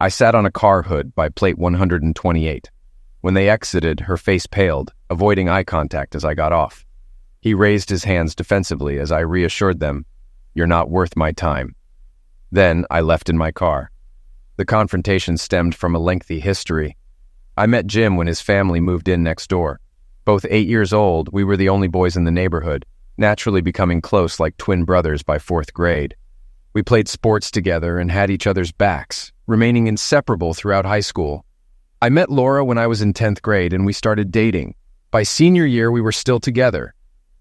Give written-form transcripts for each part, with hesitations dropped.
I sat on a car hood by plate 128. When they exited, her face paled, avoiding eye contact as I got off. He raised his hands defensively as I reassured them, "You're not worth my time." Then I left in my car. The confrontation stemmed from a lengthy history. I met Jim when his family moved in next door. Both 8 years old, we were the only boys in the neighborhood, naturally becoming close like twin brothers by 4th grade. We played sports together and had each other's backs, remaining inseparable throughout high school. I met Laura when I was in 10th grade and we started dating. By senior year, we were still together.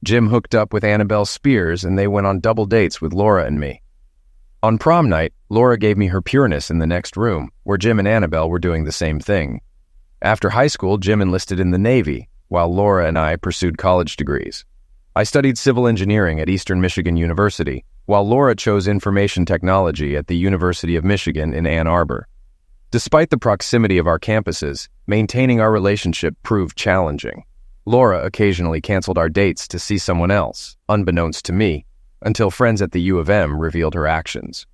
Jim hooked up with Annabelle Spears and they went on double dates with Laura and me. On prom night, Laura gave me her pureness in the next room, where Jim and Annabelle were doing the same thing. After high school, Jim enlisted in the Navy, while Laura and I pursued college degrees. I studied civil engineering at Eastern Michigan University, while Laura chose information technology at the University of Michigan in Ann Arbor. Despite the proximity of our campuses, maintaining our relationship proved challenging. Laura occasionally canceled our dates to see someone else, unbeknownst to me, until friends at the U of M revealed her actions.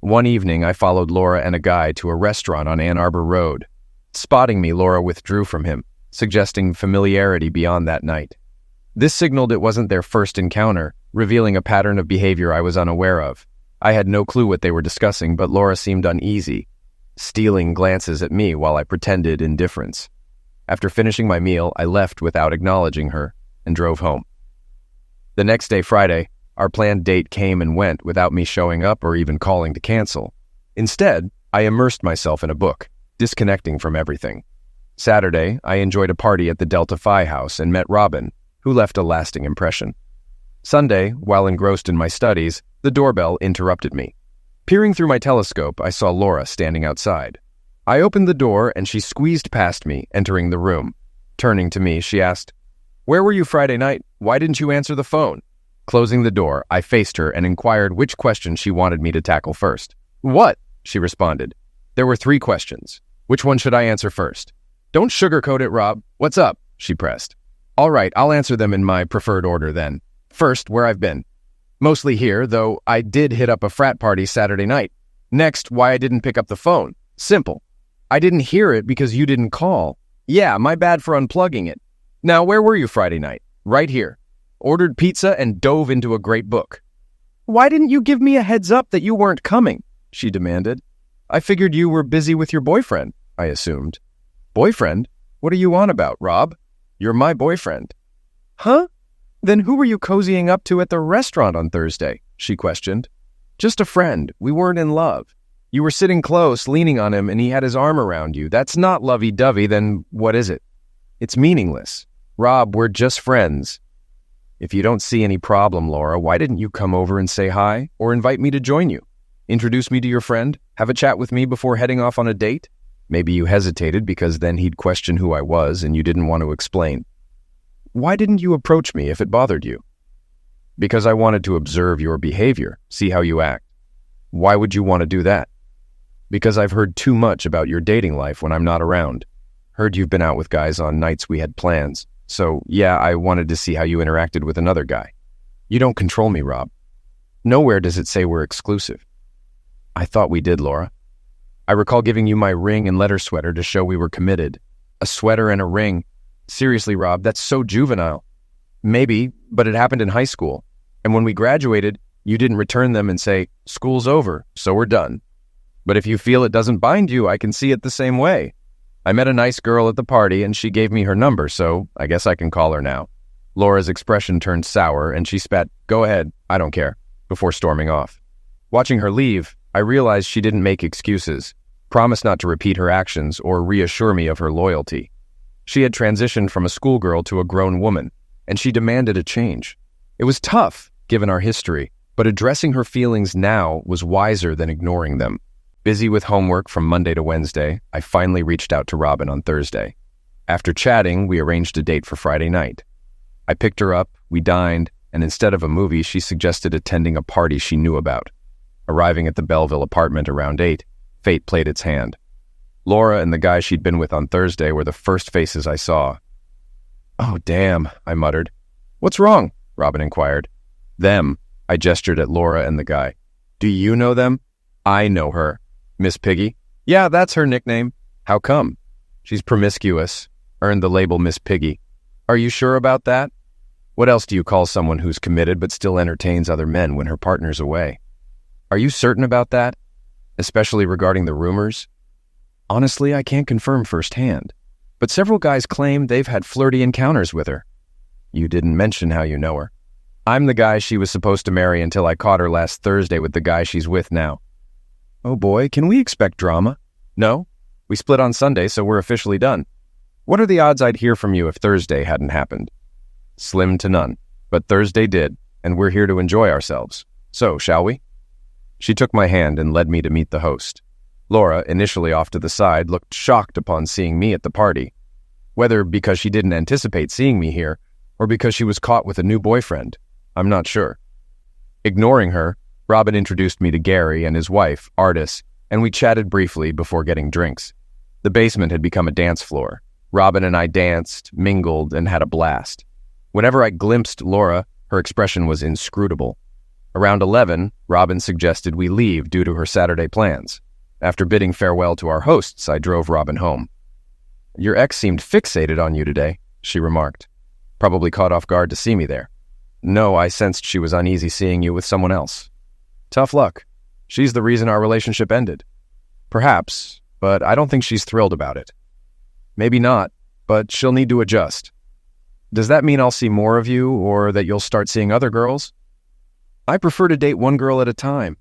One evening, I followed Laura and a guy to a restaurant on Ann Arbor Road. Spotting me, Laura withdrew from him, suggesting familiarity beyond that night. This signaled it wasn't their first encounter, revealing a pattern of behavior I was unaware of. I had no clue what they were discussing, but Laura seemed uneasy, stealing glances at me while I pretended indifference. After finishing my meal, I left without acknowledging her and drove home. The next day, Friday, our planned date came and went without me showing up or even calling to cancel. Instead, I immersed myself in a book, disconnecting from everything. Saturday, I enjoyed a party at the Delta Phi house and met Robin, who left a lasting impression. Sunday, while engrossed in my studies, the doorbell interrupted me. Peering through my telescope, I saw Laura standing outside. I opened the door and she squeezed past me, entering the room. Turning to me, she asked, "Where were you Friday night? Why didn't you answer the phone?" Closing the door, I faced her and inquired which question she wanted me to tackle first. "What?" she responded. There were 3 questions. Which one should I answer first? "Don't sugarcoat it, Rob. What's up?" she pressed. "All right, I'll answer them in my preferred order then. First, where I've been. Mostly here, though I did hit up a frat party Saturday night. Next, why I didn't pick up the phone. Simple. I didn't hear it because you didn't call. Yeah, my bad for unplugging it. Now, where were you Friday night? Right here. Ordered pizza and dove into a great book." "Why didn't you give me a heads up that you weren't coming?" she demanded. "I figured you were busy with your boyfriend," I assumed. "Boyfriend? What are you on about, Rob? You're my boyfriend." "Huh? Then who were you cozying up to at the restaurant on Thursday?" she questioned. "Just a friend. We weren't in love. You were sitting close, leaning on him, and he had his arm around you. That's not lovey-dovey, then what is it?" "It's meaningless. Rob, we're just friends." "If you don't see any problem, Laura, why didn't you come over and say hi, or invite me to join you? Introduce me to your friend? Have a chat with me before heading off on a date?" Maybe you hesitated because then he'd question who I was and you didn't want to explain. "Why didn't you approach me if it bothered you?" "Because I wanted to observe your behavior, see how you act." "Why would you want to do that?" "Because I've heard too much about your dating life when I'm not around. Heard you've been out with guys on nights we had plans. So, yeah, I wanted to see how you interacted with another guy. You don't control me, Rob. Nowhere does it say we're exclusive." "I thought we did, Laura. I recall giving you my ring and letter sweater to show we were committed. A sweater and a ring. Seriously, Rob, that's so juvenile." "Maybe, but it happened in high school. And when we graduated, you didn't return them and say, 'School's over, so we're done.' But if you feel it doesn't bind you, I can see it the same way. I met a nice girl at the party and she gave me her number, so I guess I can call her now." Laura's expression turned sour and she spat, "Go ahead, I don't care," before storming off. Watching her leave, I realized she didn't make excuses, promised not to repeat her actions or reassure me of her loyalty. She had transitioned from a schoolgirl to a grown woman, and she demanded a change. It was tough, given our history, but addressing her feelings now was wiser than ignoring them. Busy with homework from Monday to Wednesday, I finally reached out to Robin on Thursday. After chatting, we arranged a date for Friday night. I picked her up, we dined, and instead of a movie, she suggested attending a party she knew about. Arriving at the Belleville apartment around 8, fate played its hand. Laura and the guy she'd been with on Thursday were the first faces I saw. "Oh, damn," I muttered. "What's wrong?" Robin inquired. "Them." I gestured at Laura and the guy. "Do you know them?" "I know her. Miss Piggy?" Yeah, that's her nickname. How come? She's promiscuous, earned the label Miss Piggy. Are you sure about that? What else do you call someone who's committed but still entertains other men when her partner's away? Are you certain about that? Especially regarding the rumors? Honestly, I can't confirm firsthand, but several guys claim they've had flirty encounters with her. You didn't mention how you know her. I'm the guy she was supposed to marry until I caught her last Thursday with the guy she's with now. Oh boy, can we expect drama? No? We split on Sunday, so we're officially done. What are the odds I'd hear from you if Thursday hadn't happened? Slim to none, but Thursday did, and we're here to enjoy ourselves. So, shall we? She took my hand and led me to meet the host. Laura, initially off to the side, looked shocked upon seeing me at the party. Whether because she didn't anticipate seeing me here, or because she was caught with a new boyfriend, I'm not sure. Ignoring her, Robin introduced me to Gary and his wife, Artis, and we chatted briefly before getting drinks. The basement had become a dance floor. Robin and I danced, mingled, and had a blast. Whenever I glimpsed Laura, her expression was inscrutable. Around 11, Robin suggested we leave due to her Saturday plans. After bidding farewell to our hosts, I drove Robin home. Your ex seemed fixated on you today, she remarked. Probably caught off guard to see me there. No, I sensed she was uneasy seeing you with someone else. Tough luck. She's the reason our relationship ended. Perhaps, but I don't think she's thrilled about it. Maybe not, but she'll need to adjust. Does that mean I'll see more of you, or that you'll start seeing other girls? I prefer to date one girl at a time.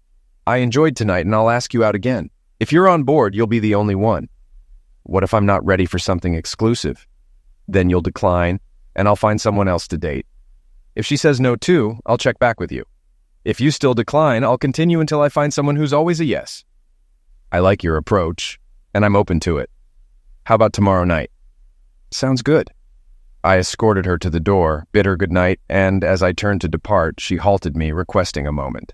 I enjoyed tonight, and I'll ask you out again. If you're on board, you'll be the only one. What if I'm not ready for something exclusive? Then you'll decline, and I'll find someone else to date. If she says no too, I'll check back with you. If you still decline, I'll continue until I find someone who's always a yes. I like your approach, and I'm open to it. How about tomorrow night? Sounds good. I escorted her to the door, bid her goodnight, and as I turned to depart, she halted me, requesting a moment.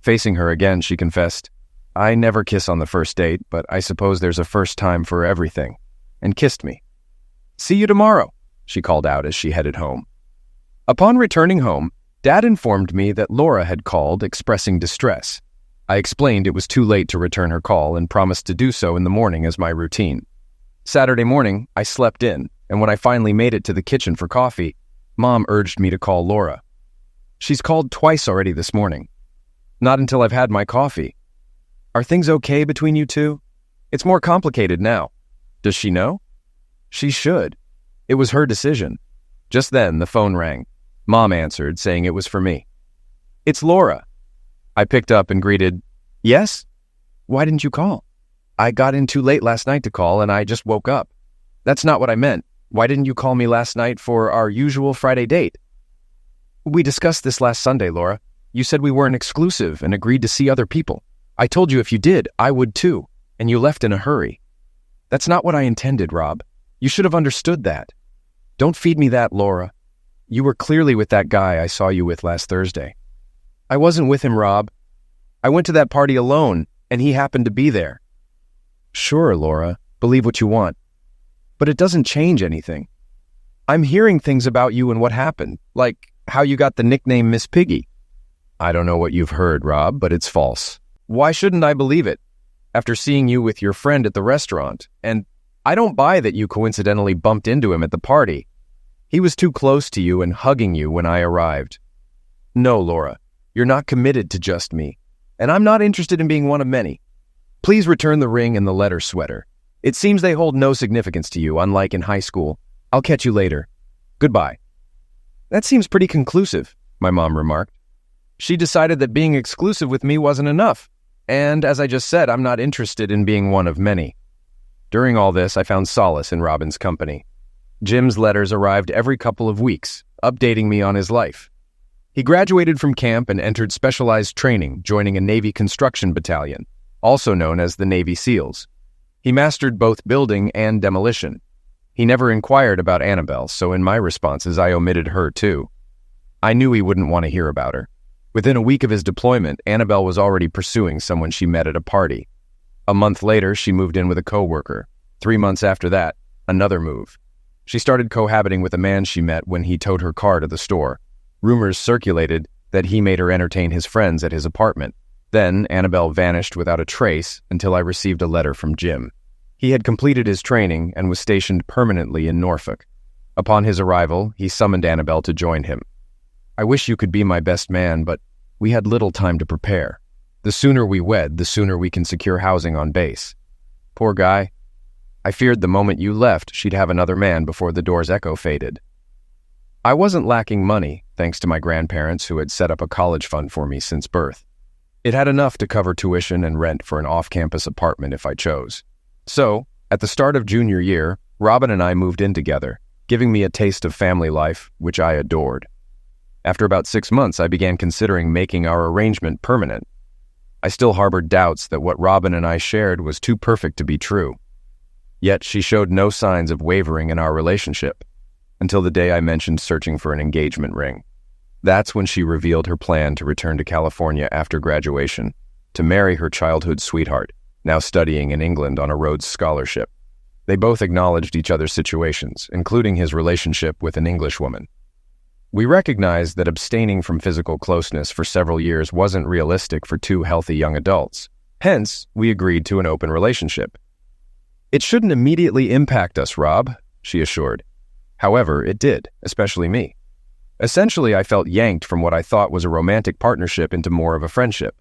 Facing her again, she confessed, I never kiss on the first date, but I suppose there's a first time for everything, and kissed me. See you tomorrow, she called out as she headed home. Upon returning home, Dad informed me that Laura had called expressing distress. I explained it was too late to return her call and promised to do so in the morning as my routine. Saturday morning, I slept in, and when I finally made it to the kitchen for coffee, Mom urged me to call Laura. She's called twice already this morning. Not until I've had my coffee. Are things okay between you two? It's more complicated now. Does she know? She should. It was her decision. Just then, the phone rang. Mom answered, saying it was for me. It's Laura. I picked up and greeted, Yes? Why didn't you call? I got in too late last night to call, and I just woke up. That's not what I meant. Why didn't you call me last night for our usual Friday date? We discussed this last Sunday, Laura. You said we weren't exclusive and agreed to see other people. I told you if you did, I would too, and you left in a hurry. That's not what I intended, Rob. You should have understood that. Don't feed me that, Laura. You were clearly with that guy I saw you with last Thursday. I wasn't with him, Rob. I went to that party alone, and he happened to be there. Sure, Laura, believe what you want. But it doesn't change anything. I'm hearing things about you and what happened, like how you got the nickname Miss Piggy. I don't know what you've heard, Rob, but it's false. Why shouldn't I believe it? After seeing you with your friend at the restaurant, and I don't buy that you coincidentally bumped into him at the party. He was too close to you and hugging you when I arrived. No, Laura, you're not committed to just me, and I'm not interested in being one of many. Please return the ring and the letter sweater. It seems they hold no significance to you, unlike in high school. I'll catch you later. Goodbye. That seems pretty conclusive, my mom remarked. She decided that being exclusive with me wasn't enough, and as I just said, I'm not interested in being one of many. During all this, I found solace in Robin's company. Jim's letters arrived every couple of weeks, updating me on his life. He graduated from camp and entered specialized training, joining a Navy construction battalion, also known as the Navy SEALs. He mastered both building and demolition. He never inquired about Annabelle, so in my responses, I omitted her too. I knew he wouldn't want to hear about her. Within a week of his deployment, Annabelle was already pursuing someone she met at a party. A month later, she moved in with a coworker. 3 months after that, another move. She started cohabiting with a man she met when he towed her car to the store. Rumors circulated that he made her entertain his friends at his apartment. Then Annabelle vanished without a trace until I received a letter from Jim. He had completed his training and was stationed permanently in Norfolk. Upon his arrival, he summoned Annabelle to join him. I wish you could be my best man, but we had little time to prepare. The sooner we wed, the sooner we can secure housing on base. Poor guy. I feared the moment you left, she'd have another man before the door's echo faded. I wasn't lacking money, thanks to my grandparents who had set up a college fund for me since birth. It had enough to cover tuition and rent for an off-campus apartment if I chose. So, at the start of junior year, Robin and I moved in together, giving me a taste of family life, which I adored. After about 6 months, I began considering making our arrangement permanent. I still harbored doubts that what Robin and I shared was too perfect to be true. Yet she showed no signs of wavering in our relationship, until the day I mentioned searching for an engagement ring. That's when she revealed her plan to return to California after graduation, to marry her childhood sweetheart, now studying in England on a Rhodes Scholarship. They both acknowledged each other's situations, including his relationship with an Englishwoman. We recognized that abstaining from physical closeness for several years wasn't realistic for two healthy young adults. Hence, we agreed to an open relationship. It shouldn't immediately impact us, Rob, she assured. However, it did, especially me. Essentially, I felt yanked from what I thought was a romantic partnership into more of a friendship.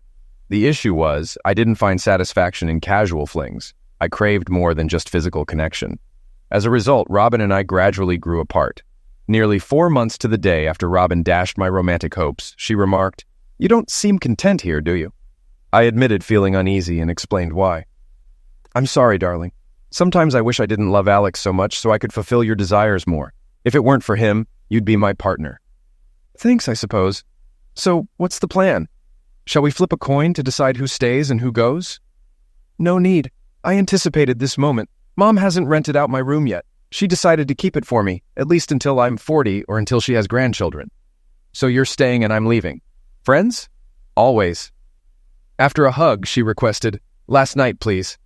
The issue was, I didn't find satisfaction in casual flings. I craved more than just physical connection. As a result, Robin and I gradually grew apart. Nearly 4 months to the day after Robin dashed my romantic hopes, she remarked, "You don't seem content here, do you?" I admitted feeling uneasy and explained why. "I'm sorry, darling. Sometimes I wish I didn't love Alex so much so I could fulfill your desires more. If it weren't for him, you'd be my partner." "Thanks, I suppose. So, what's the plan? Shall we flip a coin to decide who stays and who goes?" "No need. I anticipated this moment. Mom hasn't rented out my room yet. She decided to keep it for me, at least until I'm 40 or until she has grandchildren." "So you're staying and I'm leaving. Friends?" "Always." After a hug, she requested, "Last night, please."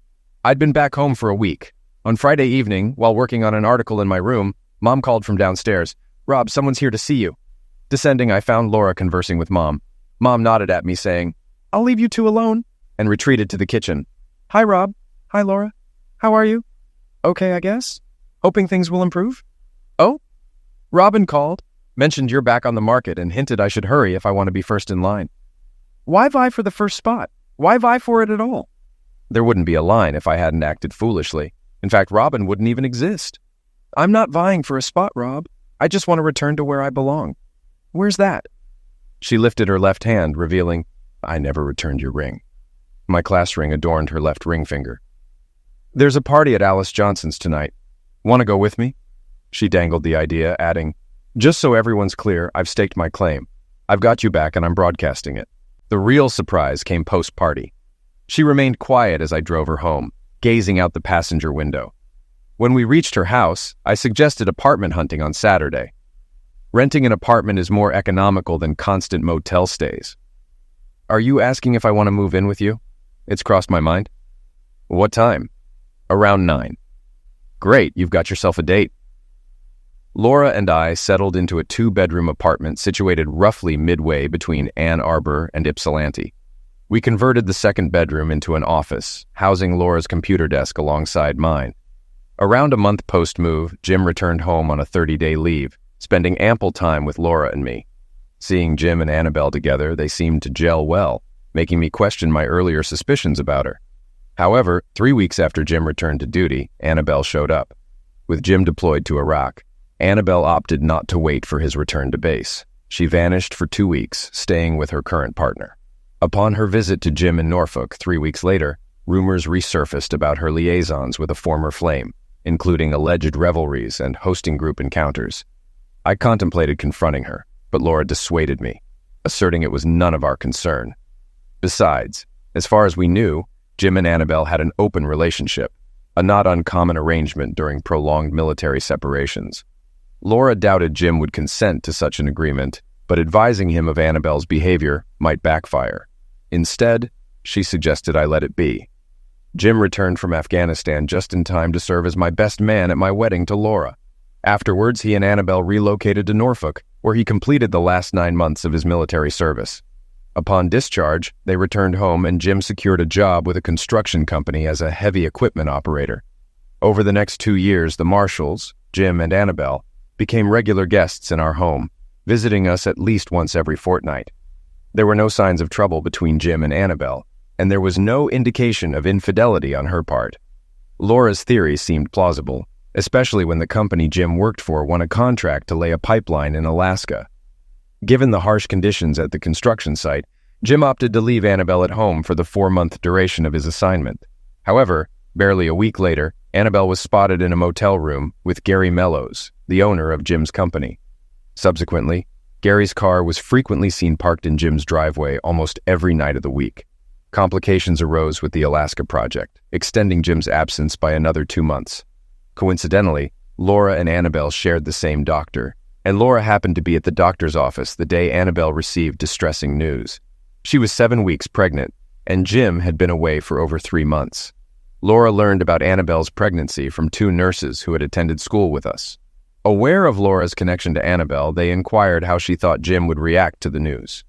I'd been back home for a week. On Friday evening, while working on an article in my room, Mom called from downstairs. "Rob, someone's here to see you." Descending, I found Laura conversing with Mom. Mom nodded at me, saying, "I'll leave you two alone," and retreated to the kitchen. "Hi, Rob." "Hi, Laura. How are you?" "Okay, I guess. Hoping things will improve?" "Oh?" "Robin called, mentioned you're back on the market, and hinted I should hurry if I want to be first in line." "Why vie for the first spot? Why vie for it at all?" There wouldn't be a line if I hadn't acted foolishly. In fact, Robin wouldn't even exist. "I'm not vying for a spot, Rob. I just want to return to where I belong." "Where's that?" She lifted her left hand, revealing, "I never returned your ring." My class ring adorned her left ring finger. "There's a party at Alice Johnson's tonight. Want to go with me?" She dangled the idea, adding, "Just so everyone's clear, I've staked my claim. I've got you back and I'm broadcasting it." The real surprise came post-party. She remained quiet as I drove her home, gazing out the passenger window. When we reached her house, I suggested apartment hunting on Saturday. Renting an apartment is more economical than constant motel stays. "Are you asking if I want to move in with you?" It's crossed my mind. "What time?" "Around 9. "Great, you've got yourself a date." Laura and I settled into a 2-bedroom apartment situated roughly midway between Ann Arbor and Ypsilanti. We converted the second bedroom into an office, housing Laura's computer desk alongside mine. Around a month post-move, Jim returned home on a 30-day leave, spending ample time with Laura and me. Seeing Jim and Annabelle together, they seemed to gel well, making me question my earlier suspicions about her. However, 3 weeks after Jim returned to duty, Annabelle showed up. With Jim deployed to Iraq, Annabelle opted not to wait for his return to base. She vanished for 2 weeks, staying with her current partner. Upon her visit to Jim in Norfolk 3 weeks later, rumors resurfaced about her liaisons with a former flame, including alleged revelries and hosting group encounters. I contemplated confronting her, but Laura dissuaded me, asserting it was none of our concern. Besides, as far as we knew, Jim and Annabelle had an open relationship, a not uncommon arrangement during prolonged military separations. Laura doubted Jim would consent to such an agreement, but advising him of Annabelle's behavior might backfire. Instead, she suggested I let it be. Jim returned from Afghanistan just in time to serve as my best man at my wedding to Laura. Afterwards, he and Annabelle relocated to Norfolk, where he completed the last 9 months of his military service. Upon discharge, they returned home and Jim secured a job with a construction company as a heavy equipment operator. Over the next 2 years, the Marshalls, Jim and Annabelle, became regular guests in our home, visiting us at least once every fortnight. There were no signs of trouble between Jim and Annabelle, and there was no indication of infidelity on her part. Laura's theory seemed plausible, especially when the company Jim worked for won a contract to lay a pipeline in Alaska. Given the harsh conditions at the construction site, Jim opted to leave Annabelle at home for the 4-month duration of his assignment. However, barely a week later, Annabelle was spotted in a motel room with Gary Mellows, the owner of Jim's company. Subsequently, Gary's car was frequently seen parked in Jim's driveway almost every night of the week. Complications arose with the Alaska project, extending Jim's absence by another 2 months. Coincidentally, Laura and Annabelle shared the same doctor, and Laura happened to be at the doctor's office the day Annabelle received distressing news. She was 7 weeks pregnant, and Jim had been away for over 3 months. Laura learned about Annabelle's pregnancy from 2 nurses who had attended school with us. Aware of Laura's connection to Annabelle, they inquired how she thought Jim would react to the news.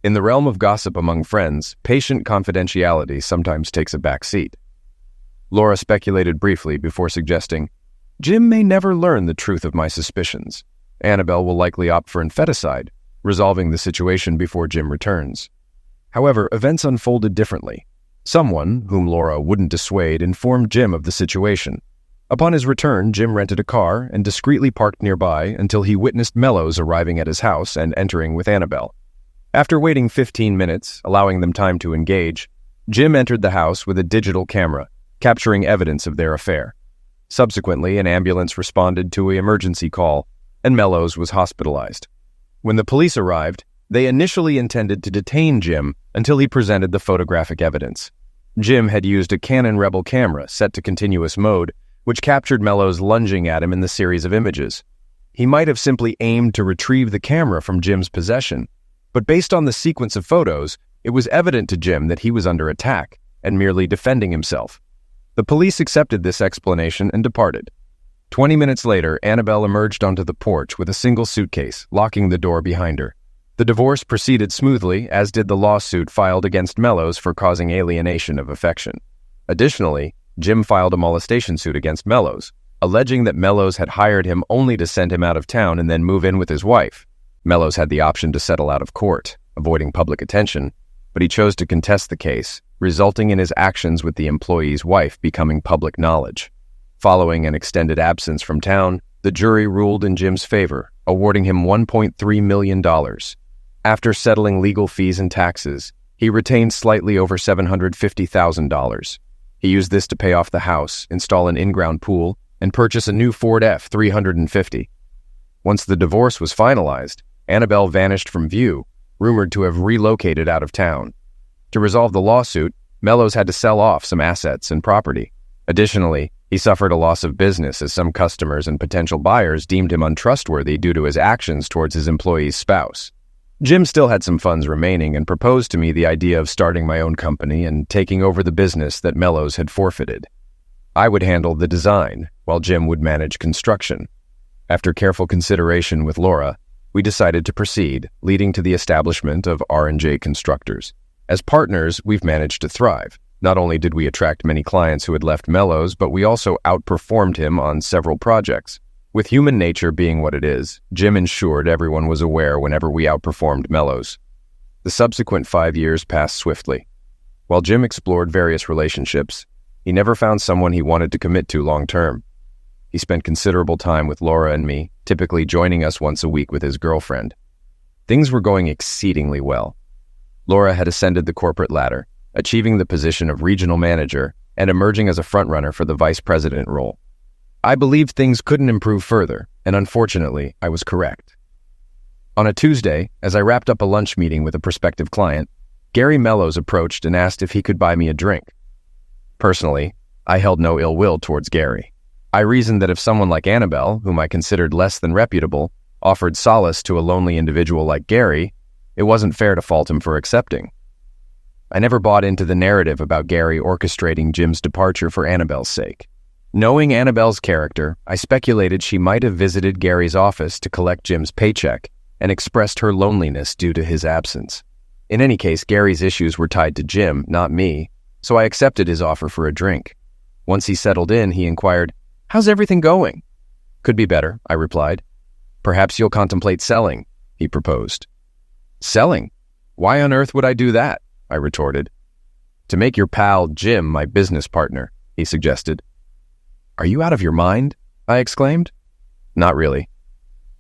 In the realm of gossip among friends, patient confidentiality sometimes takes a back seat. Laura speculated briefly before suggesting, "Jim may never learn the truth of my suspicions. Annabelle will likely opt for infanticide, resolving the situation before Jim returns." However, events unfolded differently. Someone, whom Laura wouldn't dissuade, informed Jim of the situation. Upon his return, Jim rented a car and discreetly parked nearby until he witnessed Mellows arriving at his house and entering with Annabelle. After waiting 15 minutes, allowing them time to engage, Jim entered the house with a digital camera, capturing evidence of their affair. Subsequently, an ambulance responded to an emergency call, and Mellows was hospitalized. When the police arrived, they initially intended to detain Jim until he presented the photographic evidence. Jim had used a Canon Rebel camera set to continuous mode, which captured Mellows lunging at him in the series of images. He might have simply aimed to retrieve the camera from Jim's possession, but based on the sequence of photos, it was evident to Jim that he was under attack and merely defending himself. The police accepted this explanation and departed. 20 minutes later, Annabelle emerged onto the porch with a single suitcase, locking the door behind her. The divorce proceeded smoothly, as did the lawsuit filed against Mellows for causing alienation of affection. Additionally, Jim filed a molestation suit against Mellows, alleging that Mellows had hired him only to send him out of town and then move in with his wife. Mellows had the option to settle out of court, avoiding public attention, but he chose to contest the case, resulting in his actions with the employee's wife becoming public knowledge. Following an extended absence from town, the jury ruled in Jim's favor, awarding him $1.3 million. After settling legal fees and taxes, he retained slightly over $750,000. He used this to pay off the house, install an in-ground pool, and purchase a new Ford F-350. Once the divorce was finalized, Annabelle vanished from view, rumored to have relocated out of town. To resolve the lawsuit, Mellows had to sell off some assets and property. Additionally, he suffered a loss of business as some customers and potential buyers deemed him untrustworthy due to his actions towards his employee's spouse. Jim still had some funds remaining and proposed to me the idea of starting my own company and taking over the business that Mellows had forfeited. I would handle the design, while Jim would manage construction. After careful consideration with Laura, we decided to proceed, leading to the establishment of R&J Constructors. As partners, we've managed to thrive. Not only did we attract many clients who had left Mellows, but we also outperformed him on several projects. With human nature being what it is, Jim ensured everyone was aware whenever we outperformed Mellows. The subsequent 5 years passed swiftly. While Jim explored various relationships, he never found someone he wanted to commit to long-term. He spent considerable time with Laura and me, typically joining us once a week with his girlfriend. Things were going exceedingly well. Laura had ascended the corporate ladder, achieving the position of regional manager and emerging as a frontrunner for the vice president role. I believed things couldn't improve further, and unfortunately, I was correct. On a Tuesday, as I wrapped up a lunch meeting with a prospective client, Gary Mellows approached and asked if he could buy me a drink. Personally, I held no ill will towards Gary. I reasoned that if someone like Annabelle, whom I considered less than reputable, offered solace to a lonely individual like Gary, it wasn't fair to fault him for accepting. I never bought into the narrative about Gary orchestrating Jim's departure for Annabelle's sake. Knowing Annabelle's character, I speculated she might have visited Gary's office to collect Jim's paycheck and expressed her loneliness due to his absence. In any case, Gary's issues were tied to Jim, not me, so I accepted his offer for a drink. Once he settled in, he inquired, "How's everything going?" "Could be better," I replied. "Perhaps you'll contemplate selling," he proposed. "Selling? Why on earth would I do that?" I retorted. "To make your pal Jim my business partner," he suggested. "Are you out of your mind?" I exclaimed. "Not really."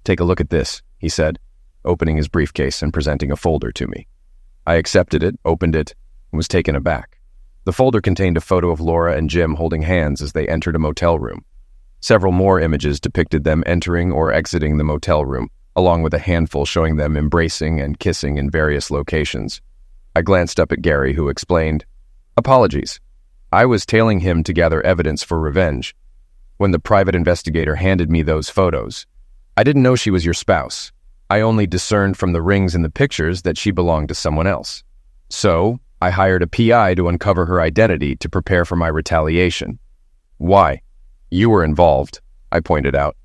"Take a look at this," he said, opening his briefcase and presenting a folder to me. I accepted it, opened it, and was taken aback. The folder contained a photo of Laura and Jim holding hands as they entered a motel room. Several more images depicted them entering or exiting the motel room, along with a handful showing them embracing and kissing in various locations. I glanced up at Gary, who explained, "Apologies. I was tailing him to gather evidence for revenge. When the private investigator handed me those photos, I didn't know she was your spouse. I only discerned from the rings in the pictures that she belonged to someone else. So, I hired a PI to uncover her identity to prepare for my retaliation." "Why? You were involved," I pointed out.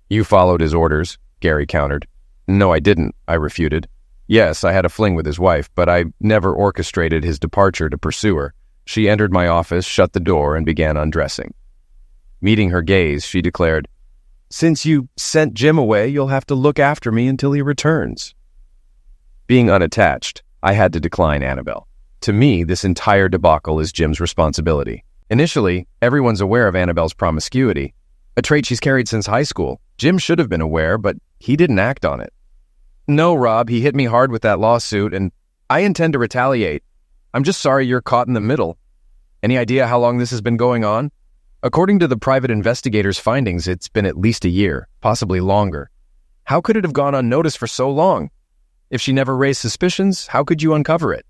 "You followed his orders," Gary countered. "No, I didn't," I refuted. "Yes, I had a fling with his wife, but I never orchestrated his departure to pursue her. She entered my office, shut the door, and began undressing." Meeting her gaze, she declared, "Since you sent Jim away, you'll have to look after me until he returns." Being unattached, I had to decline Annabelle. To me, this entire debacle is Jim's responsibility. Initially, everyone's aware of Annabelle's promiscuity, a trait she's carried since high school. Jim should have been aware, but he didn't act on it. "No, Rob, he hit me hard with that lawsuit, and I intend to retaliate. I'm just sorry you're caught in the middle. Any idea how long this has been going on? According to the private investigator's findings, it's been at least a year, possibly longer. How could it have gone unnoticed for so long? If she never raised suspicions, how could you uncover it?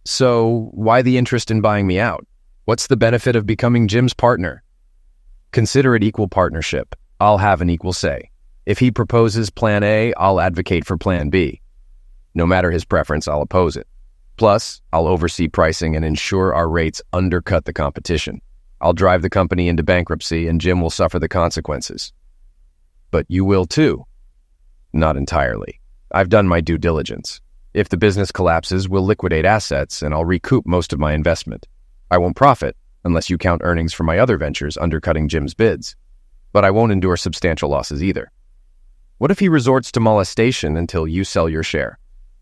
So, why the interest in buying me out? What's the benefit of becoming Jim's partner? Consider it equal partnership. I'll have an equal say. If he proposes Plan A, I'll advocate for Plan B. No matter his preference, I'll oppose it. Plus, I'll oversee pricing and ensure our rates undercut the competition. I'll drive the company into bankruptcy and Jim will suffer the consequences." "But you will too." "Not entirely. I've done my due diligence. If the business collapses, we'll liquidate assets and I'll recoup most of my investment. I won't profit, unless you count earnings from my other ventures undercutting Jim's bids. But I won't endure substantial losses either. What if he resorts to molestation until you sell your share?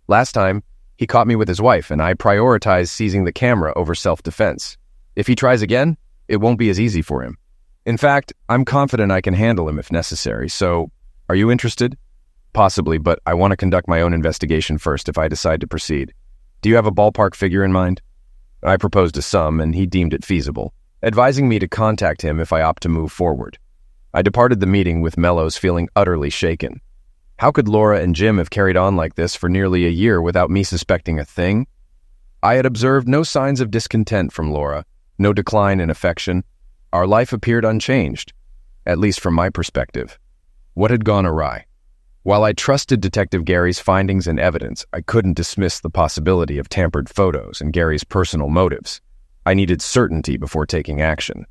Last time, he caught me with his wife and I prioritized seizing the camera over self-defense. If he tries again, it won't be as easy for him. In fact, I'm confident I can handle him if necessary, so are you interested? Possibly, but I want to conduct my own investigation first if I decide to proceed. Do you have a ballpark figure in mind?" I proposed a sum, and he deemed it feasible, advising me to contact him if I opt to move forward. I departed the meeting with Mellows feeling utterly shaken. How could Laura and Jim have carried on like this for nearly a year without me suspecting a thing? I had observed no signs of discontent from Laura, no decline in affection. Our life appeared unchanged, at least from my perspective. What had gone awry? While I trusted Detective Gary's findings and evidence, I couldn't dismiss the possibility of tampered photos and Gary's personal motives. I needed certainty before taking action.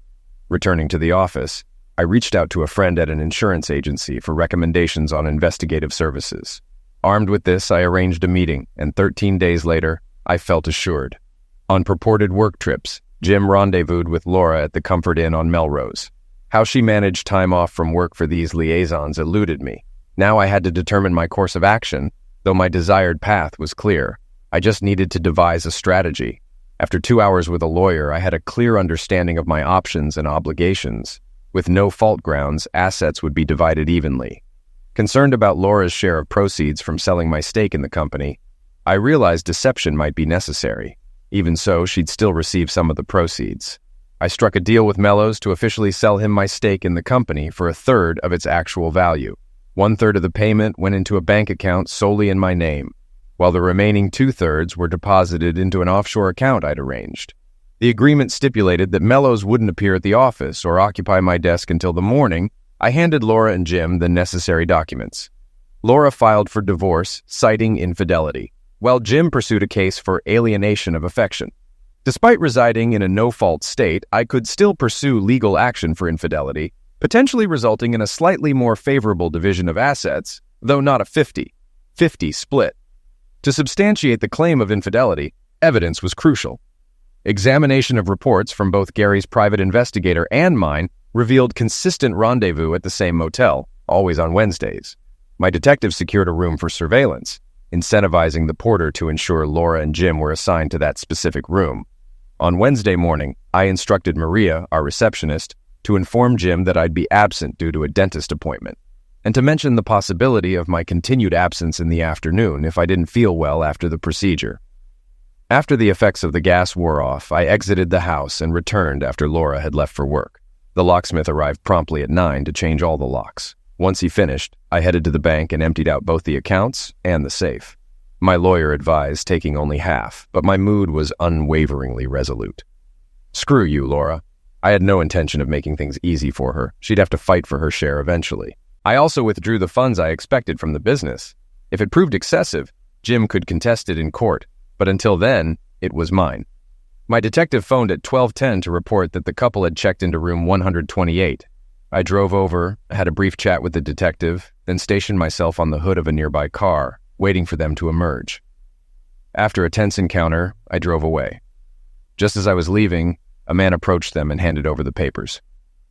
Returning to the office, I reached out to a friend at an insurance agency for recommendations on investigative services. Armed with this, I arranged a meeting, and 13 days later, I felt assured. On purported work trips, Jim rendezvoused with Laura at the Comfort Inn on Melrose. How she managed time off from work for these liaisons eluded me. Now I had to determine my course of action, though my desired path was clear. I just needed to devise a strategy. After 2 hours with a lawyer, I had a clear understanding of my options and obligations. With no fault grounds, assets would be divided evenly. Concerned about Laura's share of proceeds from selling my stake in the company, I realized deception might be necessary. Even so, she'd still receive some of the proceeds. I struck a deal with Mellows to officially sell him my stake in the company for 1/3 of its actual value. 1/3 of the payment went into a bank account solely in my name, while the remaining 2/3 were deposited into an offshore account I'd arranged. The agreement stipulated that Mellows wouldn't appear at the office or occupy my desk until the morning. I handed Laura and Jim the necessary documents. Laura filed for divorce, citing infidelity, while Jim pursued a case for alienation of affection. Despite residing in a no-fault state, I could still pursue legal action for infidelity, potentially resulting in a slightly more favorable division of assets, though not a 50-50 split. To substantiate the claim of infidelity, evidence was crucial. Examination of reports from both Gary's private investigator and mine revealed consistent rendezvous at the same motel, always on Wednesdays. My detective secured a room for surveillance, incentivizing the porter to ensure Laura and Jim were assigned to that specific room. On Wednesday morning, I instructed Maria, our receptionist, to inform Jim that I'd be absent due to a dentist appointment, and to mention the possibility of my continued absence in the afternoon if I didn't feel well after the procedure. After the effects of the gas wore off, I exited the house and returned after Laura had left for work. The locksmith arrived promptly at 9 to change all the locks. Once he finished, I headed to the bank and emptied out both the accounts and the safe. My lawyer advised taking only half, but my mood was unwaveringly resolute. Screw you, Laura. I had no intention of making things easy for her. She'd have to fight for her share eventually. I also withdrew the funds I expected from the business. If it proved excessive, Jim could contest it in court, but until then, it was mine. My detective phoned at 12:10 to report that the couple had checked into room 128. I drove over, had a brief chat with the detective, then stationed myself on the hood of a nearby car, waiting for them to emerge. After a tense encounter, I drove away. Just as I was leaving, a man approached them and handed over the papers.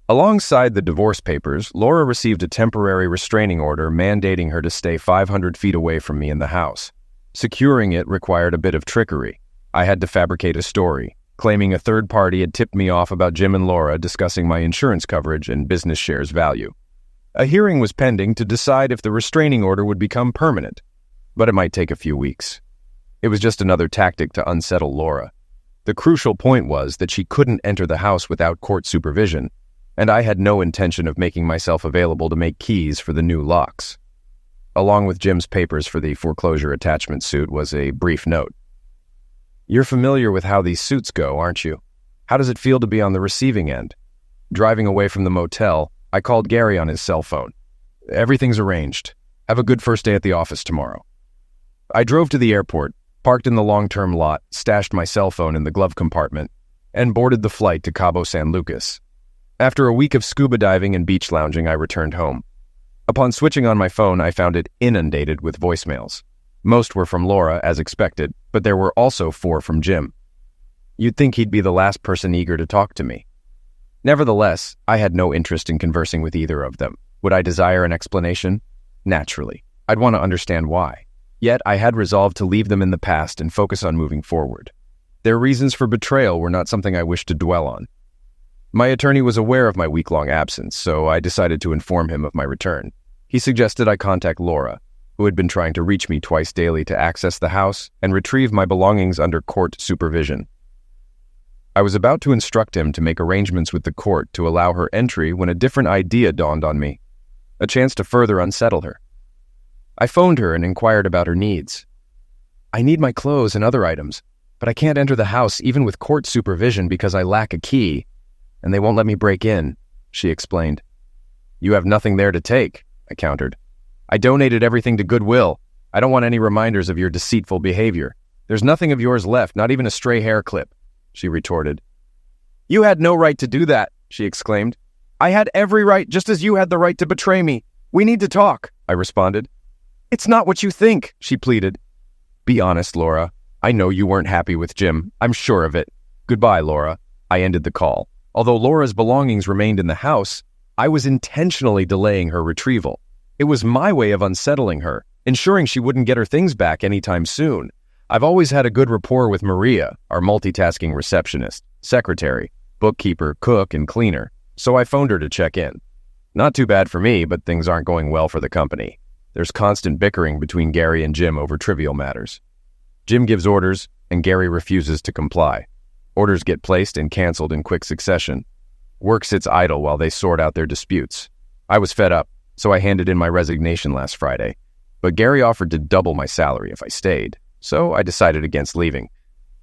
Alongside the divorce papers, Laura received a temporary restraining order mandating her to stay 500 feet away from me in the house. Securing it required a bit of trickery. I had to fabricate a story, claiming a third party had tipped me off about Jim and Laura discussing my insurance coverage and business shares value. A hearing was pending to decide if the restraining order would become permanent, but it might take a few weeks. It was just another tactic to unsettle Laura. The crucial point was that she couldn't enter the house without court supervision, and I had no intention of making myself available to make keys for the new locks. Along with Jim's papers for the foreclosure attachment suit was a brief note. You're familiar with how these suits go, aren't you? How does it feel to be on the receiving end? Driving away from the motel, I called Gary on his cell phone. Everything's arranged. Have a good first day at the office tomorrow. I drove to the airport, parked in the long-term lot, stashed my cell phone in the glove compartment, and boarded the flight to Cabo San Lucas. After a week of scuba diving and beach lounging, I returned home. Upon switching on my phone, I found it inundated with voicemails. Most were from Laura, as expected, but there were also 4 from Jim. You'd think he'd be the last person eager to talk to me. Nevertheless, I had no interest in conversing with either of them. Would I desire an explanation? Naturally. I'd want to understand why. Yet I had resolved to leave them in the past and focus on moving forward. Their reasons for betrayal were not something I wished to dwell on. My attorney was aware of my week-long absence, so I decided to inform him of my return. He suggested I contact Laura, who had been trying to reach me twice daily to access the house and retrieve my belongings under court supervision. I was about to instruct him to make arrangements with the court to allow her entry when a different idea dawned on me, a chance to further unsettle her. I phoned her and inquired about her needs. I need my clothes and other items, but I can't enter the house even with court supervision because I lack a key, and they won't let me break in, she explained. You have nothing there to take, I countered. I donated everything to Goodwill. I don't want any reminders of your deceitful behavior. There's nothing of yours left, not even a stray hair clip, she retorted. You had no right to do that, she exclaimed. I had every right, just as you had the right to betray me. We need to talk, I responded. It's not what you think, she pleaded. Be honest, Laura. I know you weren't happy with Jim. I'm sure of it. Goodbye, Laura. I ended the call. Although Laura's belongings remained in the house, I was intentionally delaying her retrieval. It was my way of unsettling her, ensuring she wouldn't get her things back anytime soon. I've always had a good rapport with Maria, our multitasking receptionist, secretary, bookkeeper, cook, and cleaner, so I phoned her to check in. Not too bad for me, but things aren't going well for the company. There's constant bickering between Gary and Jim over trivial matters. Jim gives orders, and Gary refuses to comply. Orders get placed and canceled in quick succession. Work sits idle while they sort out their disputes. I was fed up, so I handed in my resignation last Friday. But Gary offered to double my salary if I stayed, so I decided against leaving.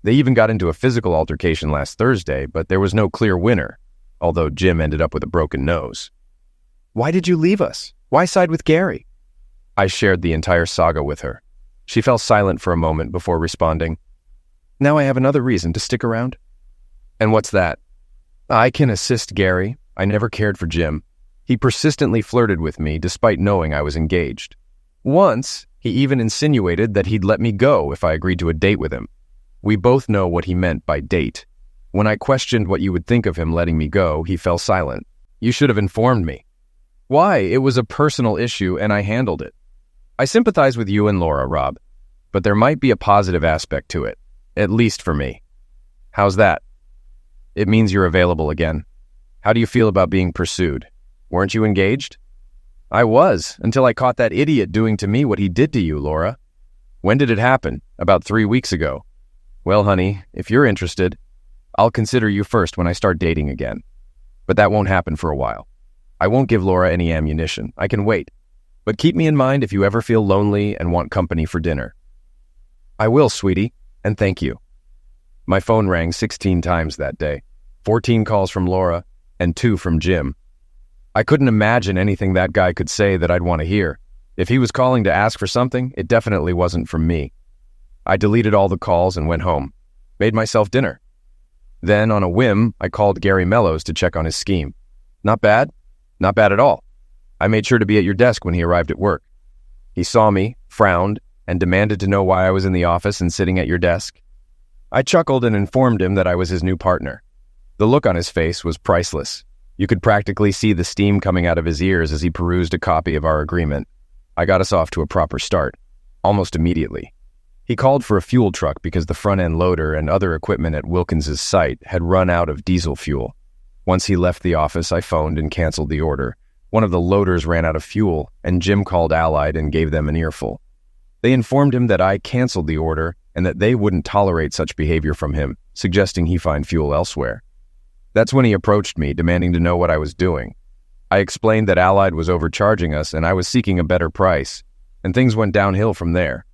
They even got into a physical altercation last Thursday, but there was no clear winner, although Jim ended up with a broken nose. Why did you leave us? Why side with Gary? I shared the entire saga with her. She fell silent for a moment before responding. Now I have another reason to stick around. And what's that? I can assist Gary. I never cared for Jim. He persistently flirted with me despite knowing I was engaged. Once, He even insinuated that he'd let me go if I agreed to a date with him. We both know what he meant by date. When I questioned what you would think of him letting me go, he fell silent. You should have informed me. Why? It was a personal issue and I handled it. I sympathize with you and Laura, Rob, but there might be a positive aspect to it, at least for me. How's that? It means you're available again. How do you feel about being pursued? Weren't you engaged? I was, until I caught that idiot doing to me what he did to you, Laura. When did it happen? About 3 weeks ago. Well, honey, if you're interested, I'll consider you first when I start dating again. But that won't happen for a while. I won't give Laura any ammunition. I can wait. But keep me in mind if you ever feel lonely and want company for dinner. I will, sweetie, and thank you. My phone rang 16 times that day, 14 calls from Laura and 2 from Jim. I couldn't imagine anything that guy could say that I'd want to hear. If he was calling to ask for something, it definitely wasn't from me. I deleted all the calls and went home, made myself dinner. Then, on a whim, I called Gary Mellows to check on his scheme. Not bad. Not bad at all. I made sure to be at your desk when he arrived at work. He saw me, frowned, and demanded to know why I was in the office and sitting at your desk. I chuckled and informed him that I was his new partner. The look on his face was priceless. You could practically see the steam coming out of his ears as he perused a copy of our agreement. I got us off to a proper start, almost immediately. He called for a fuel truck because the front-end loader and other equipment at Wilkins's site had run out of diesel fuel. Once he left the office, I phoned and canceled the order. One of the loaders ran out of fuel, and Jim called Allied and gave them an earful. They informed him that I canceled the order and that they wouldn't tolerate such behavior from him, suggesting he find fuel elsewhere. That's when he approached me, demanding to know what I was doing. I explained that Allied was overcharging us and I was seeking a better price, and things went downhill from there.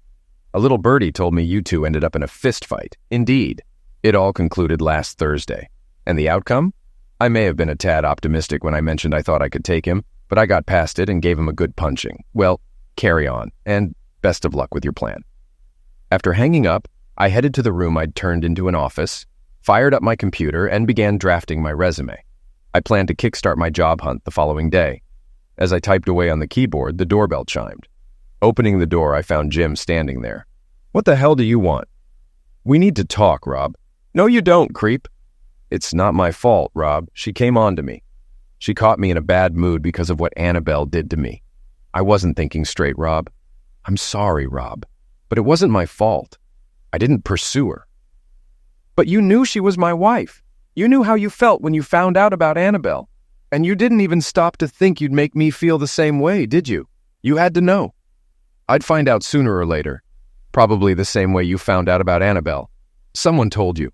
A little birdie told me you two ended up in a fist fight. Indeed. It all concluded last Thursday. And the outcome? I may have been a tad optimistic when I mentioned I thought I could take him, but I got past it and gave him a good punching. Well, carry on, and best of luck with your plan. After hanging up, I headed to the room I'd turned into an office, fired up my computer, and began drafting my resume. I planned to kickstart my job hunt the following day. As I typed away on the keyboard, the doorbell chimed. Opening the door, I found Jim standing there. What the hell do you want? We need to talk, Rob. No, you don't, creep. It's not my fault, Rob. She came on to me. She caught me in a bad mood because of what Annabelle did to me. I wasn't thinking straight, Rob. I'm sorry, Rob, but it wasn't my fault. I didn't pursue her. But you knew she was my wife. You knew how you felt when you found out about Annabelle. And you didn't even stop to think you'd make me feel the same way, did you? You had to know. I'd find out sooner or later. Probably the same way you found out about Annabelle. Someone told you.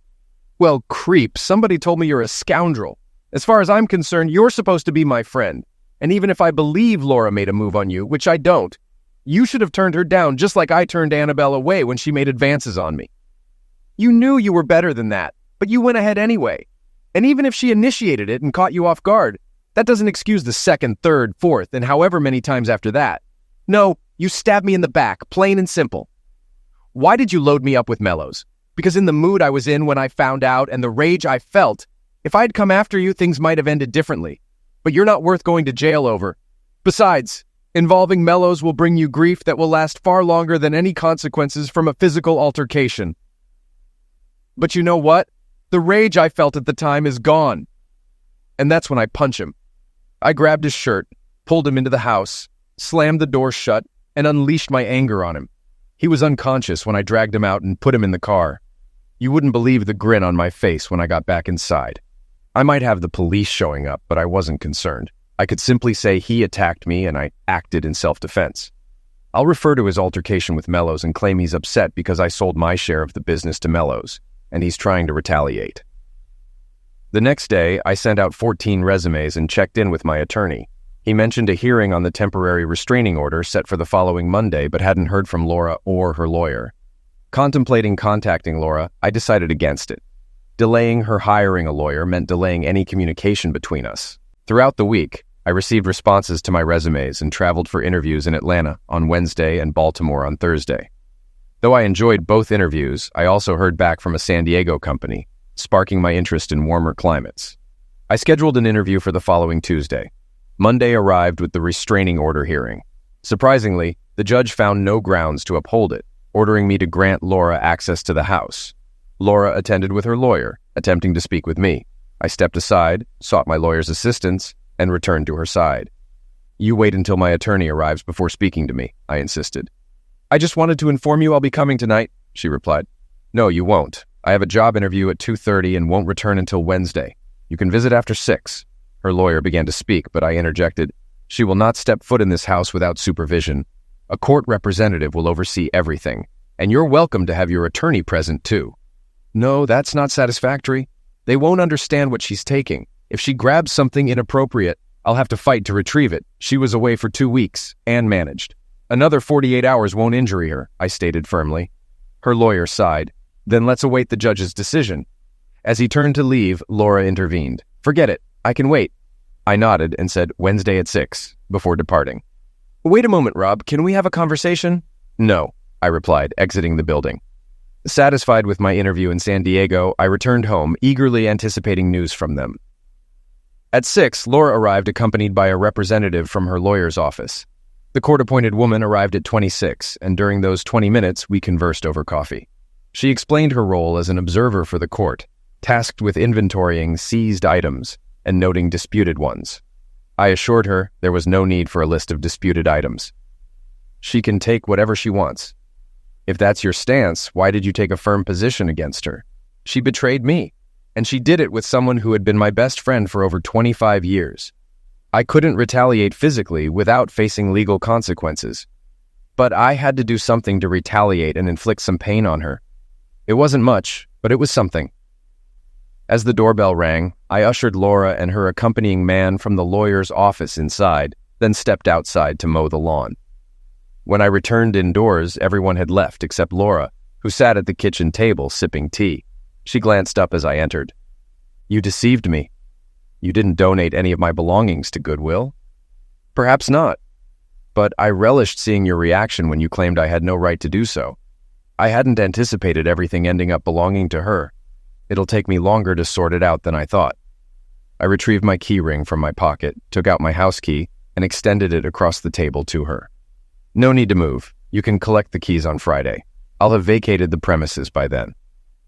Well, creep, somebody told me you're a scoundrel. As far as I'm concerned, you're supposed to be my friend. And even if I believe Laura made a move on you, which I don't, you should have turned her down just like I turned Annabelle away when she made advances on me. You knew you were better than that, but you went ahead anyway. And even if she initiated it and caught you off guard, that doesn't excuse the second, third, fourth, and however many times after that. No, you stabbed me in the back, plain and simple. Why did you load me up with Mellows? Because in the mood I was in when I found out and the rage I felt, if I'd come after you, things might have ended differently. But you're not worth going to jail over. Besides, involving Mellows will bring you grief that will last far longer than any consequences from a physical altercation. But you know what? The rage I felt at the time is gone. And that's when I punch him. I grabbed his shirt, pulled him into the house, slammed the door shut, and unleashed my anger on him. He was unconscious when I dragged him out and put him in the car. You wouldn't believe the grin on my face when I got back inside. I might have the police showing up, but I wasn't concerned. I could simply say he attacked me and I acted in self-defense. I'll refer to his altercation with Mellows and claim he's upset because I sold my share of the business to Mellows, and he's trying to retaliate. The next day, I sent out 14 resumes and checked in with my attorney. He mentioned a hearing on the temporary restraining order set for the following Monday, but hadn't heard from Laura or her lawyer. Contemplating contacting Laura, I decided against it. Delaying her hiring a lawyer meant delaying any communication between us. Throughout the week, I received responses to my resumes and traveled for interviews in Atlanta on Wednesday and Baltimore on Thursday. Though I enjoyed both interviews, I also heard back from a San Diego company, sparking my interest in warmer climates. I scheduled an interview for the following Tuesday. Monday arrived with the restraining order hearing. Surprisingly, the judge found no grounds to uphold it, ordering me to grant Laura access to the house. Laura attended with her lawyer, attempting to speak with me. I stepped aside, sought my lawyer's assistance, and returned to her side. "You wait until my attorney arrives before speaking to me," I insisted. "I just wanted to inform you I'll be coming tonight," she replied. "No, you won't. I have a job interview at 2:30 and won't return until Wednesday. You can visit after 6. Her lawyer began to speak, but I interjected. "She will not step foot in this house without supervision. A court representative will oversee everything, and you're welcome to have your attorney present too." "No, that's not satisfactory. They won't understand what she's taking. If she grabs something inappropriate, I'll have to fight to retrieve it. She was away for 2 weeks and managed. Another 48 hours won't injure her," I stated firmly. Her lawyer sighed. "Then let's await the judge's decision." As he turned to leave, Laura intervened. "Forget it. I can wait." I nodded and said Wednesday at 6 before departing. "Wait a moment, Rob. Can we have a conversation?" "No," I replied, exiting the building. Satisfied with my interview in San Diego, I returned home, eagerly anticipating news from them. At 6, Laura arrived accompanied by a representative from her lawyer's office. The court-appointed woman arrived at 26, and during those 20 minutes, we conversed over coffee. She explained her role as an observer for the court, tasked with inventorying seized items and noting disputed ones. I assured her there was no need for a list of disputed items. "She can take whatever she wants." "If that's your stance, why did you take a firm position against her?" "She betrayed me, and she did it with someone who had been my best friend for over 25 years. I couldn't retaliate physically without facing legal consequences. But I had to do something to retaliate and inflict some pain on her. It wasn't much, but it was something." As the doorbell rang, I ushered Laura and her accompanying man from the lawyer's office inside, then stepped outside to mow the lawn. When I returned indoors, everyone had left except Laura, who sat at the kitchen table sipping tea. She glanced up as I entered. "You deceived me. You didn't donate any of my belongings to Goodwill?" "Perhaps not. But I relished seeing your reaction when you claimed I had no right to do so. I hadn't anticipated everything ending up belonging to her. It'll take me longer to sort it out than I thought." I retrieved my key ring from my pocket, took out my house key, and extended it across the table to her. "No need to move. You can collect the keys on Friday. I'll have vacated the premises by then."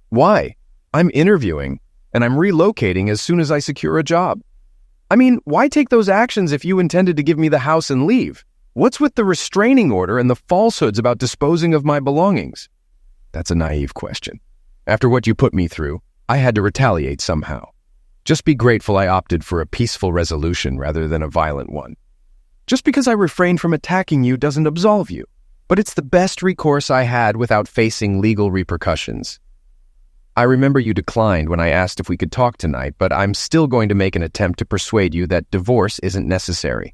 "Why? I'm interviewing, and I'm relocating as soon as I secure a job. I mean, why take those actions if you intended to give me the house and leave? What's with the restraining order and the falsehoods about disposing of my belongings?" "That's a naive question. After what you put me through, I had to retaliate somehow. Just be grateful I opted for a peaceful resolution rather than a violent one. Just because I refrained from attacking you doesn't absolve you, but it's the best recourse I had without facing legal repercussions. I remember you declined when I asked if we could talk tonight, but I'm still going to make an attempt to persuade you that divorce isn't necessary.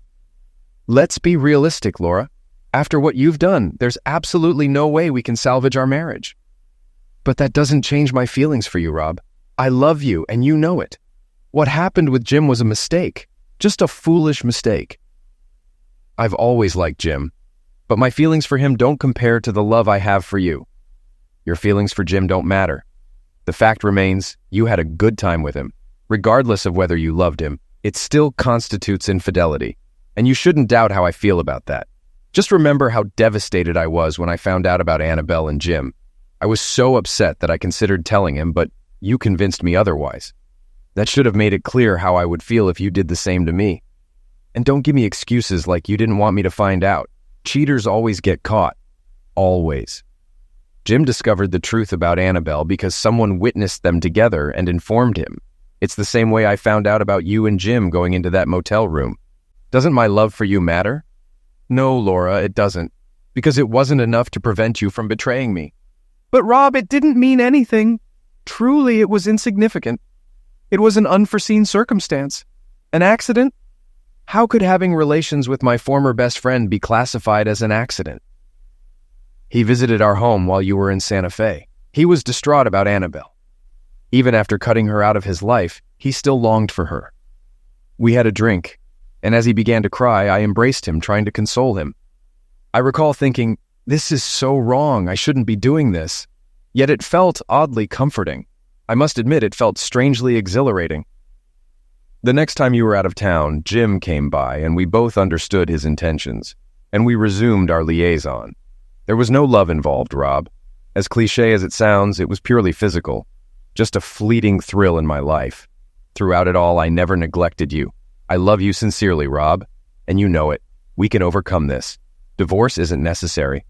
Let's be realistic, Laura. After what you've done, there's absolutely no way we can salvage our marriage. But that doesn't change my feelings for you, Rob. I love you, and you know it. What happened with Jim was a mistake, just a foolish mistake. I've always liked Jim, but my feelings for him don't compare to the love I have for you. Your feelings for Jim don't matter. The fact remains, you had a good time with him. Regardless of whether you loved him, it still constitutes infidelity, and you shouldn't doubt how I feel about that. Just remember how devastated I was when I found out about Annabelle and Jim. I was so upset that I considered telling him, but you convinced me otherwise. That should have made it clear how I would feel if you did the same to me. And don't give me excuses like you didn't want me to find out. Cheaters always get caught. Always. Jim discovered the truth about Annabelle because someone witnessed them together and informed him. It's the same way I found out about you and Jim going into that motel room. Doesn't my love for you matter? No, Laura, it doesn't. Because it wasn't enough to prevent you from betraying me. But Rob, it didn't mean anything. Truly, it was insignificant. It was an unforeseen circumstance. An accident? How could having relations with my former best friend be classified as an accident? He visited our home while you were in Santa Fe. He was distraught about Annabelle. Even after cutting her out of his life, he still longed for her. We had a drink, and as he began to cry, I embraced him, trying to console him. I recall thinking, this is so wrong, I shouldn't be doing this. Yet it felt oddly comforting. I must admit it felt strangely exhilarating. The next time you were out of town, Jim came by, and we both understood his intentions. and we resumed our liaison. There was no love involved, Rob. As cliché as it sounds, it was purely physical. Just a fleeting thrill in my life. Throughout it all, I never neglected you. I love you sincerely, Rob. And you know it. We can overcome this. Divorce isn't necessary.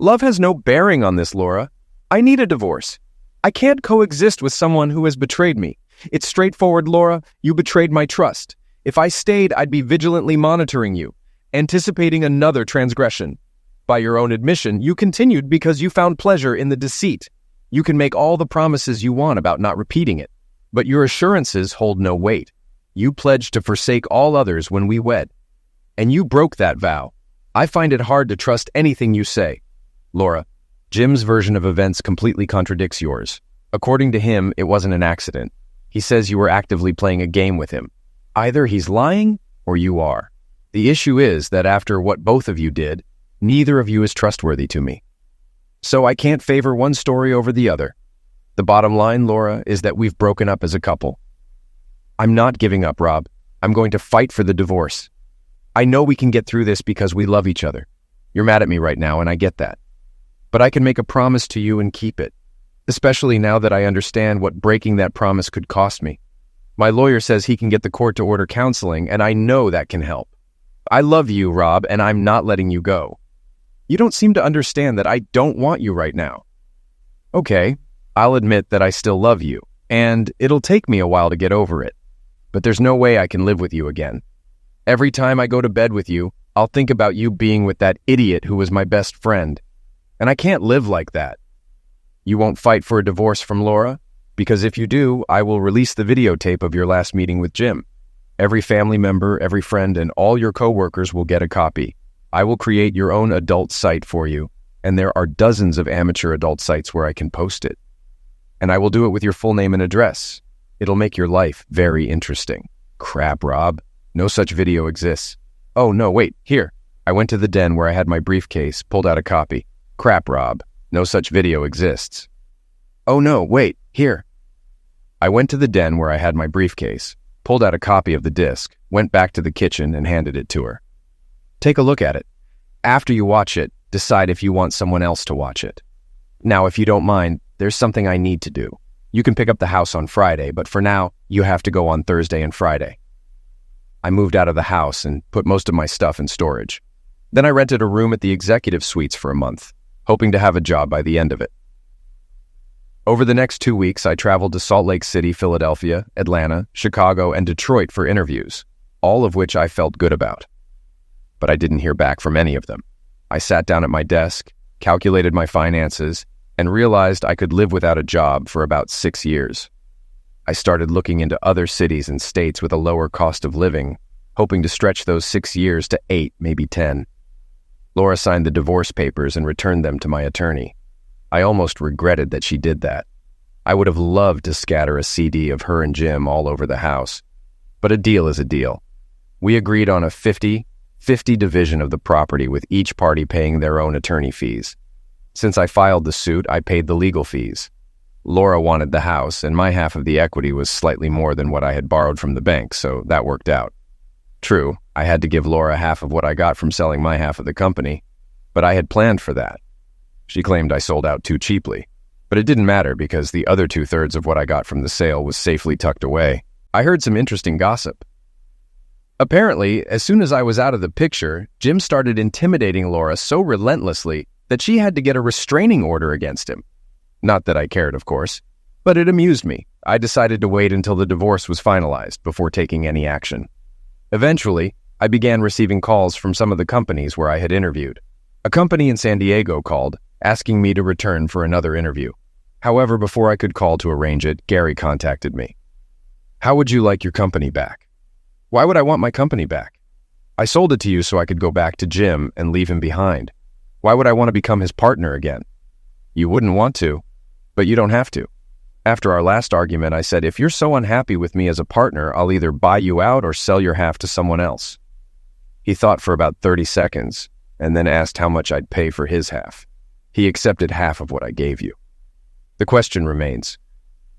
Love has no bearing on this, Laura. I need a divorce. I can't coexist with someone who has betrayed me. It's straightforward, Laura. You betrayed my trust. If I stayed, I'd be vigilantly monitoring you, anticipating another transgression. By your own admission, you continued because you found pleasure in the deceit. You can make all the promises you want about not repeating it, but your assurances hold no weight. You pledged to forsake all others when we wed, and you broke that vow. I find it hard to trust anything you say. Laura, Jim's version of events completely contradicts yours. According to him, it wasn't an accident. He says you were actively playing a game with him. Either he's lying or you are. The issue is that after what both of you did, neither of you is trustworthy to me. So I can't favor one story over the other. The bottom line, Laura, is that we've broken up as a couple. I'm not giving up, Rob. I'm going to fight for the divorce. I know we can get through this because we love each other. You're mad at me right now, and I get that. But I can make a promise to you and keep it, especially now that I understand what breaking that promise could cost me. My lawyer says he can get the court to order counseling, and I know that can help. I love you, Rob, and I'm not letting you go. You don't seem to understand that I don't want you right now. Okay, I'll admit that I still love you, and it'll take me a while to get over it. But there's no way I can live with you again. Every time I go to bed with you, I'll think about you being with that idiot who was my best friend. And I can't live like that. You won't fight for a divorce from Laura? Because if you do, I will release the videotape of your last meeting with Jim. Every family member, every friend, and all your coworkers will get a copy. I will create your own adult site for you, and there are dozens of amateur adult sites where I can post it. And I will do it with your full name and address. It'll make your life very interesting. Crap, Rob. No such video exists. Oh, no, wait, here. I went to the den where I had my briefcase, pulled out a copy. Crap, Rob. No such video exists. Oh, no, wait, here. I went to the den where I had my briefcase, pulled out a copy of the disc, went back to the kitchen and handed it to her. Take a look at it. After you watch it, decide if you want someone else to watch it. Now, if you don't mind, there's something I need to do. You can pick up the house on Friday, but for now, you have to go on Thursday and Friday. I moved out of the house and put most of my stuff in storage. Then I rented a room at the executive suites for a month, hoping to have a job by the end of it. Over the next 2 weeks, I traveled to Salt Lake City, Philadelphia, Atlanta, Chicago, and Detroit for interviews, all of which I felt good about. But I didn't hear back from any of them. I sat down at my desk, calculated my finances, and realized I could live without a job for about 6 years. I started looking into other cities and states with a lower cost of living, hoping to stretch those 6 years to 8, maybe 10. Laura signed the divorce papers and returned them to my attorney. I almost regretted that she did that. I would have loved to scatter a CD of her and Jim all over the house. But a deal is a deal. We agreed on a 50-50 division of the property, with each party paying their own attorney fees. Since I filed the suit, I paid the legal fees. Laura wanted the house, and my half of the equity was slightly more than what I had borrowed from the bank, so that worked out. True, I had to give Laura half of what I got from selling my half of the company, but I had planned for that. She claimed I sold out too cheaply, but it didn't matter because the other 2/3 of what I got from the sale was safely tucked away. I heard some interesting gossip. Apparently, as soon as I was out of the picture, Jim started intimidating Laura so relentlessly that she had to get a restraining order against him. Not that I cared, of course, but it amused me. I decided to wait until the divorce was finalized before taking any action. Eventually, I began receiving calls from some of the companies where I had interviewed. A company in San Diego called, asking me to return for another interview. However, before I could call to arrange it, Gary contacted me. How would you like your company back? Why would I want my company back? I sold it to you so I could go back to Jim and leave him behind. Why would I want to become his partner again? You wouldn't want to, but you don't have to. After our last argument, I said, if you're so unhappy with me as a partner, I'll either buy you out or sell your half to someone else. He thought for about 30 seconds and then asked how much I'd pay for his half. He accepted half of what I gave you. The question remains,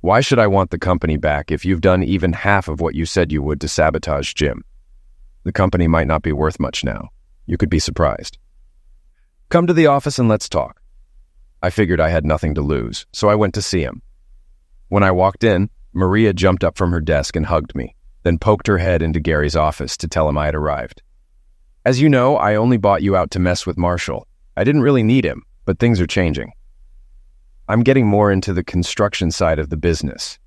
why should I want the company back if you've done even half of what you said you would to sabotage Jim? The company might not be worth much now, You could be surprised. Come to the office and let's talk. I figured I had nothing to lose, so I went to see him. When I walked in, Maria jumped up from her desk and hugged me, then poked her head into Gary's office to tell him I had arrived. As you know, I only bought you out to mess with Marshall. I didn't really need him, but things are changing. I'm getting more into the construction side of the business.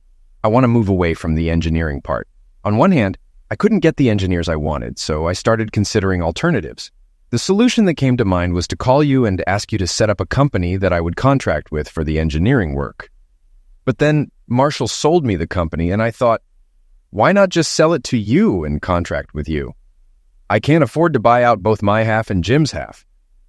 I want to move away from the engineering part. On one hand, I couldn't get the engineers I wanted, so I started considering alternatives. The solution that came to mind was to call you and ask you to set up a company that I would contract with for the engineering work. But then Marshall sold me the company, and I thought, why not just sell it to you and contract with you? I can't afford to buy out both my half and Jim's half.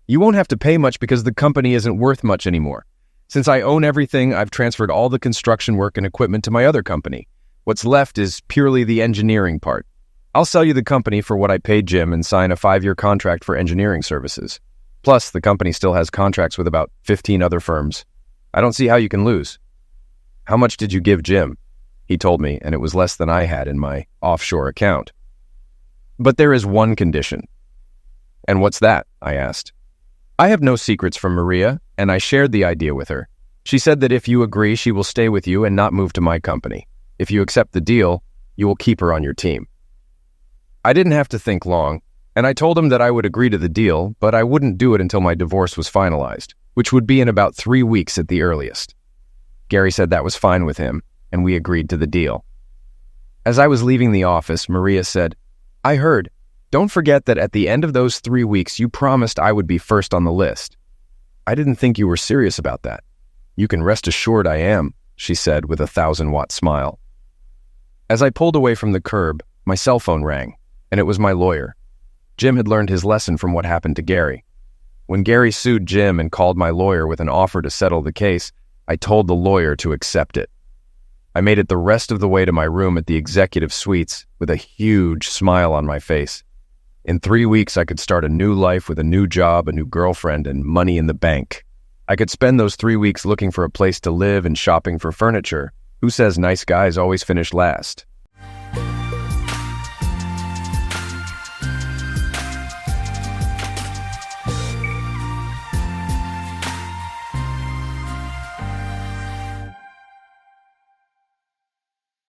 You won't have to pay much because the company isn't worth much anymore. Since I own everything, I've transferred all the construction work and equipment to my other company. What's left is purely the engineering part. I'll sell you the company for what I paid Jim and sign a 5-year contract for engineering services. Plus, the company still has contracts with about 15 other firms. I don't see how you can lose. How much did you give Jim? He told me, and it was less than I had in my offshore account. But there is one condition. And what's that? I asked. I have no secrets from Maria, and I shared the idea with her. She said that if you agree, she will stay with you and not move to my company. If you accept the deal, you will keep her on your team. I didn't have to think long, and I told him that I would agree to the deal, but I wouldn't do it until my divorce was finalized, which would be in about 3 weeks at the earliest. Gary said that was fine with him, and we agreed to the deal. As I was leaving the office, Maria said, I heard. Don't forget that at the end of those 3 weeks, you promised I would be first on the list. I didn't think you were serious about that. You can rest assured I am, she said with a 1,000-watt smile. As I pulled away from the curb, my cell phone rang, and it was my lawyer. Jim had learned his lesson from what happened to Gary. When Gary sued Jim and called my lawyer with an offer to settle the case, I told the lawyer to accept it. I made it the rest of the way to my room at the executive suites with a huge smile on my face. In 3 weeks, I could start a new life with a new job, a new girlfriend, and money in the bank. I could spend those 3 weeks looking for a place to live and shopping for furniture. Who says nice guys always finish last?